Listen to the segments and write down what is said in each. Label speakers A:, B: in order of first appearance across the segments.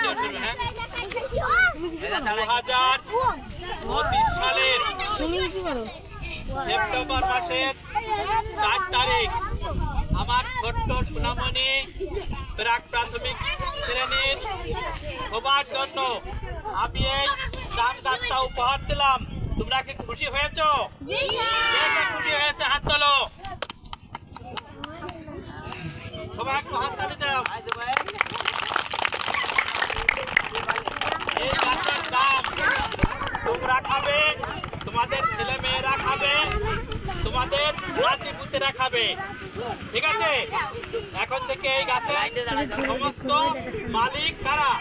A: 2025 সালের সেপ্টেম্বর মাসের 4 তারিখ আমার ছোট্ট সোনামণি প্রাক প্রাথমিক শ্রেণীর সবার জন্য আমি এই জাম গাছটা উপহার দিলাম। তোমরা কি খুশি হয়েছো? খুশি হয়েছে হাত তোলো। সবাই একটু হাত তালি দাও। এই গাছের দাম তোমরা খাবে, তোমাদের ছেলে মেয়েরা খাবে, তোমাদের নাতি পুতেরা খাবে, ঠিক আছে? এখন থেকে এই গাছের সমস্ত মালিক কারা?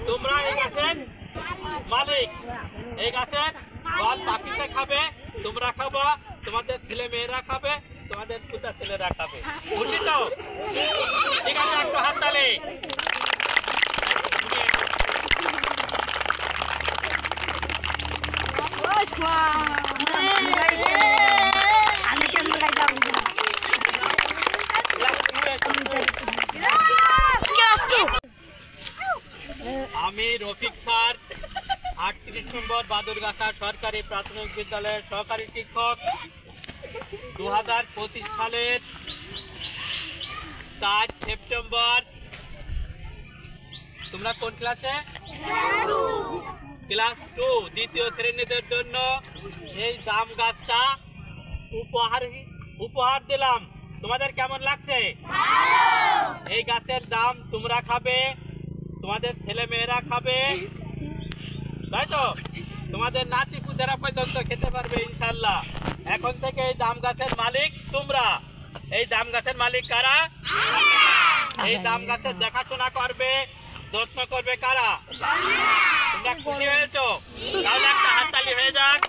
A: তোমরা এই গাছের মালিক। এই গাছের ফল পাখিতে খাবে, তোমরা খাবা, তোমাদের ছেলে মেয়েরা খাবে, তোমাদের পুতা ছেলেরা খাবে। বুঝলি তো? ঠিক আছে, একটু হাত তালি। আমি রফিক স্যার 38 নম্বর বাদুরগাছা সরকারি প্রাথমিক বিদ্যালয়ের সহকারী শিক্ষক। 2025 সালের 4 সেপ্টেম্বর তোমরা কোন ক্লাসে? ক্লাস 2 দ্বিতীয় শ্রেণীদের জন্য এই জাম গাছটা উপহার দিলাম। তোমাদের কেমন লাগছে? এই গাছের দাম তোমরা খাবে, তোমাদের ছেলে মেয়েরা খাবে, তাই তো? তোমাদের নাতি পুতেরা পর্যন্ত খেতে পারবে ইনশাল্লাহ। এখন থেকে এই জাম গাছের মালিক তোমরা। এই জাম গাছের মালিক কারা? এই জাম গাছের দেখাশোনা করবে, যত্ন করবে কারা? তোমরা খুশি হয়েছো? তাহলে একটা হাততালি হয়ে যাক।